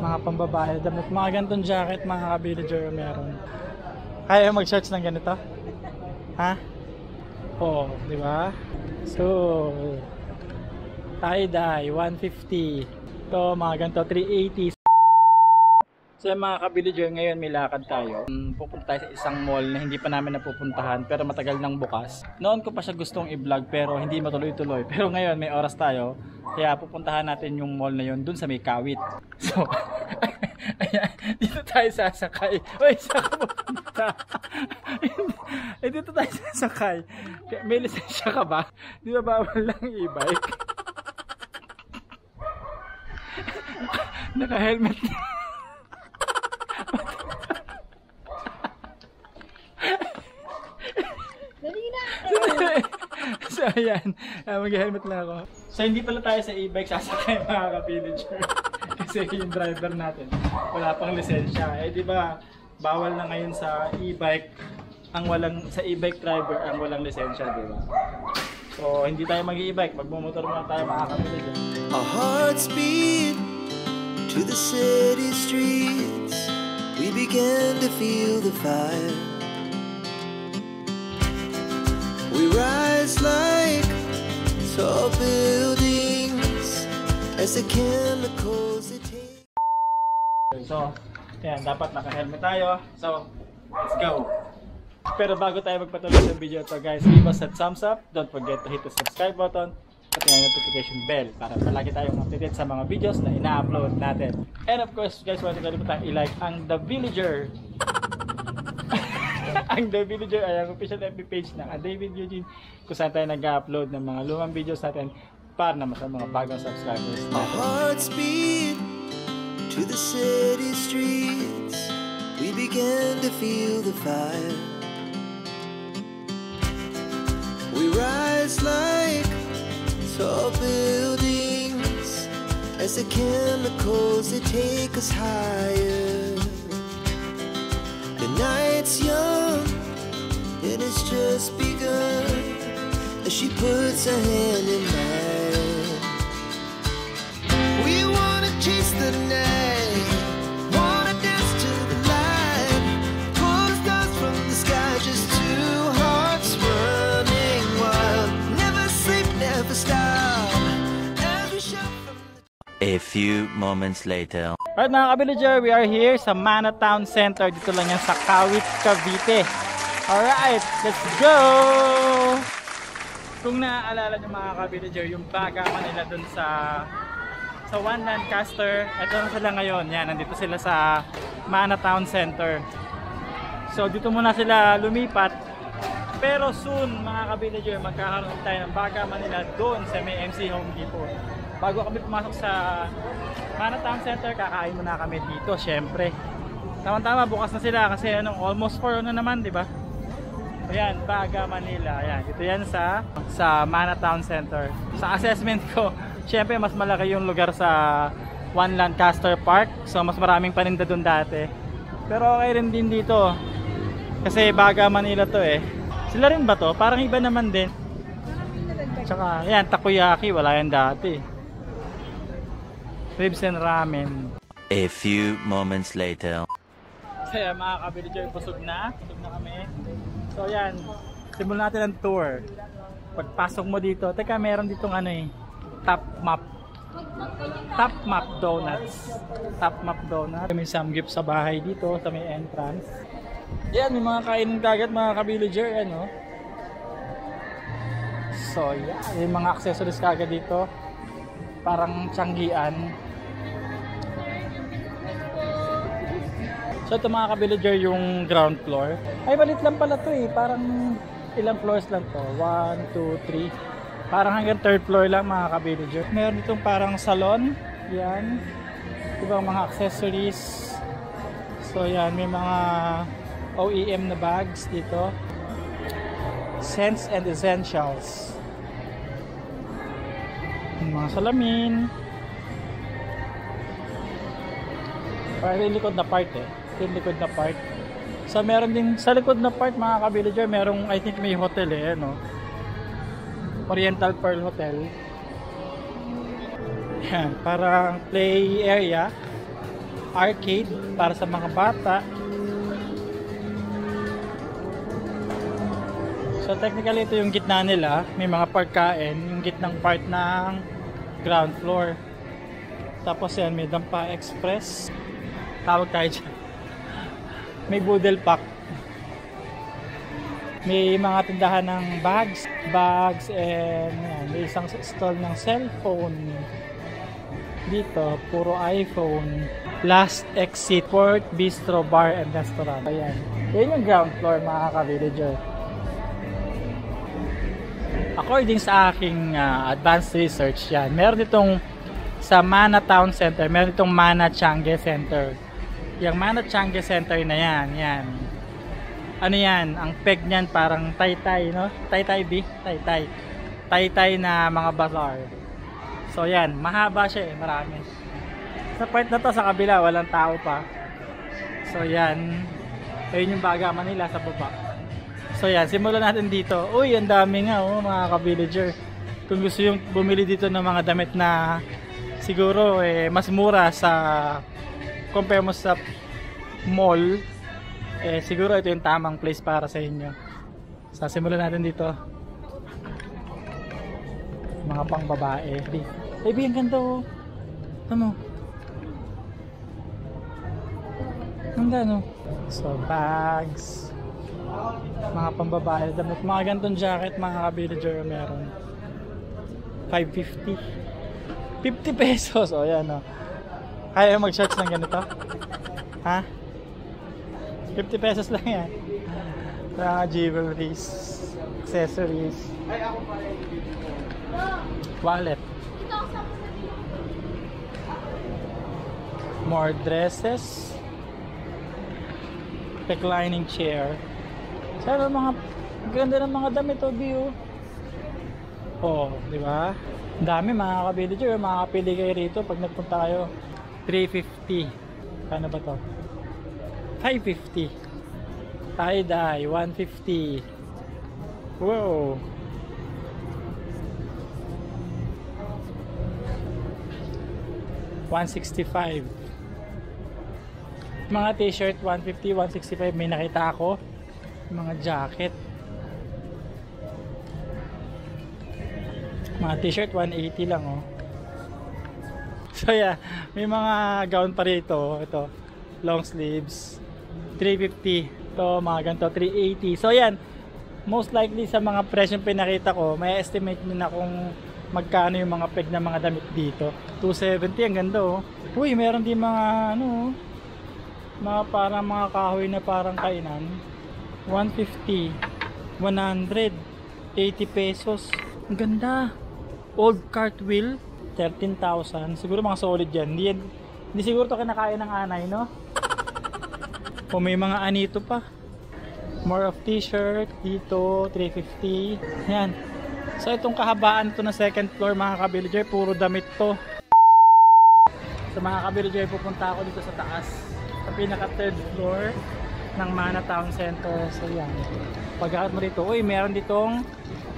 Mga pambabae, damit, mga ganitong jacket, mga ka-villager meron. Kaya mag-search ng ganito? Ha? Oo, di ba? So, tie-dye, 150. Ito, mga ganito, 380. So mga ka-villager, ngayon may lakad tayo. Pupunta tayo sa isang mall na hindi pa namin napupuntahan pero matagal nang bukas. Noon ko pa siya gustong i-vlog pero hindi matuloy-tuloy. Pero ngayon may oras tayo. Kaya pupuntahan natin yung mall na yun dun sa may Kawit. So, ayan, dito tayo sasakay. Uy, saan ka pupunta? Dito tayo sasakay. May lisensya ka ba? Di ba bawal lang e-bike? Naka-helmet na. So ayan, mag-helmet lang ako. So hindi pala tayo sa e-bike sasakay mga ka-villager. Kasi yung driver natin wala pang lisensya. Eh di ba bawal na ngayon sa e-bike ang walang sa e-bike driver ang walang lisensya, di ba? So hindi tayo mag-e-bike, magmumotor muna tayo mga ka-villager. Our hearts beat to the city streets. We began to feel the fire. We rise like tall buildings as the chemicals they take. So, yan, dapat naka-helmet tayo. So, let's go! Pero bago tayo magpatuloy sa video ito guys, give us a thumbs up. Don't forget to hit the subscribe button at yung notification bell para palagi tayong updated sa mga videos na ina-upload natin. And of course guys, huwag kalimutan i-like ang The Villager. Ang The Villager ay ang official FB page ng David Eugene kung saan tayo nag-upload ng mga lumang videos natin para naman sa mga bagong subscribers natin. Our hearts beat to the city streets. We began to feel the fire. We rise like tall buildings as the chemicals they take us higher. The night's young and it's just begun as she puts her hand in mine. We wanna chase the night, wanna dance to the light, pull the stars from the sky, just two hearts running wild. Never sleep, never stop as we shout from the... A few moments later. Alright mga ka-villager, we are here sa Mana Town Center. Dito lang yan sa Kawit, Cavite. Alright, let's go! Kung naaalala nyo mga ka-villager, yung bagaman nila dun sa One Lancaster, ito na sila ngayon. Yan, nandito sila sa Mana Town Center. So dito muna sila lumipat. Pero soon mga ka-villager, magkakaroon tayo ng bagaman nila doon sa may MC Home Depot. Bago kami pumasok sa Mana Town Center, kakain muna kami dito, syempre. Tama-tama, bukas na sila kasi almost 4 na naman, di ba? Ayan, Baga, Manila. Ayan, dito yan sa Mana Town Center. Sa assessment ko, syempre mas malaki yung lugar sa One Lancaster Park. So mas maraming paninda doon dati. Pero okay rin din dito. Kasi Baga, Manila to eh. Sila rin ba to? Parang iba naman din. Tsaka, ayan, takoyaki, wala yan dati. Ribs and ramen. A few moments later. Kaya mga ka-villager, busog na kami. So yan, simulan natin ang tour. Pagpasok mo dito, teka meron ditong Top Map Donuts. Top Map Donuts. May samgyup sa bahay dito sa may entrance. Yan, may mga kainin kagat mga ka-villager, ano. So yan, may mga accessories kagad dito. Parang tiyanggian. So ito mga ka-villager yung ground floor. Ay balit lang pala to eh. Parang ilang floors lang to. 1, 2, 3. Parang hanggang 3rd floor lang mga ka-villager. Meron ditong parang salon. Yan. Ibang mga accessories. So yan, may mga OEM na bags dito. Scents and Essentials. Mga salamin. Parang yung likod na part eh. Yung likod na part. So meron din sa likod na part mga ka-villager, merong I think may hotel eh, ano. Oriental Pearl Hotel. Yan, parang play area. arcade para sa mga bata. So technically ito yung gitna nila, may mga pagkain, yung gitnang part ng ground floor. Tapos yan, may Dampa Express. Tawag tayo dyan. May Boodle Pack. May mga tindahan ng bags and yan, may isang stall ng cellphone. Dito, puro iPhone. Last exit, Port Bistro Bar and Restaurant. Ayan. Yan yung ground floor, mga ka-villager. According sa aking advanced research, yan, meron itong sa Mana Town Center, meron itong Mana Changi Center. Yung Mana Changi Center na yan. Ano yan, ang peg niyan parang Taytay, no? Taytay B? Taytay. Taytay na mga bazaar. So yan, mahaba siya eh, marami. Sa part na to, sa kabila, walang tao pa. So yan, ayun yung Baga Manila sa baba. So yan, simulan natin dito. Uy, ang dami nga mga ka-villager. Kung gusto yung bumili dito ng mga damit na siguro mas mura sa compare mo sa mall, siguro ito yung tamang place para sa inyo. So simulan natin dito. Mga pang babae. Baby, ang ganda oh. Ano? Ang ganda no? So bags, mga pambabae damit, mga gantong jacket, mga ka-villager meron. 550, 50 pesos. O yan o. Kaya mag-shorts ng ganito? Ha? 50 pesos lang yan. Mga jewelries, accessories, wallet, more dresses, reclining chair. Sana mga ganda ng mga damit o view. Oh, di ba? Dami mga ka-villager, makakapili kayo rito pag nagpunta kayo. 350. Kano ba to? 550. Tie-dye 150. Wow. $165. Mga t-shirt 150, 165 may nakita ako. Mga jacket. Mga t-shirt 180 lang oh. So yeah, may mga gown pa rito. Ito, long sleeves 350. Ito, mga ganito 380. So yan, most likely sa mga presyong pinakita ko, may estimate nyo na kung magkano yung mga peg na mga damit dito. 270, ang ganda oh. Uy, meron din mga ano, mga parang mga kahoy na parang kainan. 150, 100, 80 pesos. Ang ganda. Old cartwheel, 13,000. Siguro mga solid yan. Hindi siguro to kinakain ng anay, no? O may mga anito pa. More of t-shirt dito, 350. Yan. So itong kahabaan to na second floor, mga ka-villager, puro damit to. So mga ka-villager, pupunta ako dito sa taas, sa pinaka third floor ng Mana Town Center. So yan, pag-aat mo dito, uy, meron ditong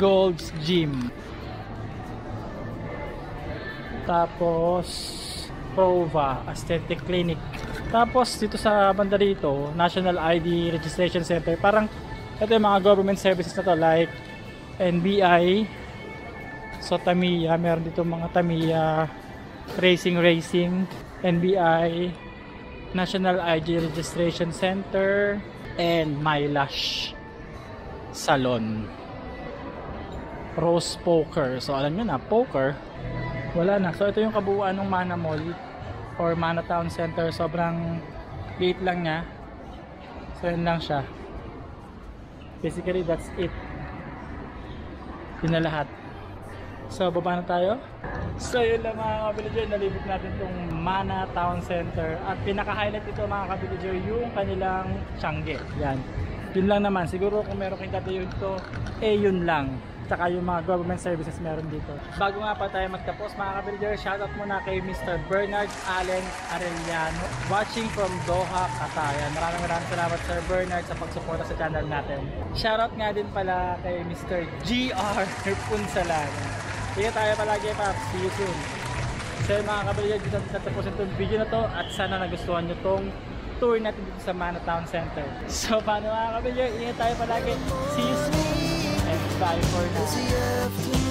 Gold's Gym, tapos Prova Aesthetic Clinic, tapos dito sa banda dito, National ID Registration Center. Parang ito yung mga government services na to, like NBI. So Tamiya, meron dito mga Tamiya Racing, NBI, National ID Registration Center, and Mylash Salon, Rose Poker. So alam nyo na, poker wala na. So ito yung kabuuan ng Mana Mall or Mana Town Center. Sobrang liit lang niya. So yun lang siya. Basically that's it. Yun na lahat. So baba na tayo. So yun lang mga ka-villager, nalibot natin itong Mana Town Center. At pinaka-highlight ito mga ka-villager, yung kanilang Changi. Yan. Yun lang naman. Siguro kung meron kayong dati yun ito, yun lang. Tsaka yung mga government services meron dito. Bago nga pa tayo magtapos mga ka-villager, shoutout muna kay Mr. Bernard Allen Arellano, watching from Doha, Qatar. Maraming salamat Sir Bernard sa pagsuporta sa channel natin. Shoutout nga din pala kay Mr. GR Punsalan. Sige tayo palagi pa. See you soon. So yun mga kabilya, dito natin tatapusin itong video na to at sana nagustuhan nyo tong tour natin dito sa Mana Town Center. So paano mga kabilya, ingat tayo palagi. See you soon and bye for now. As the afternoon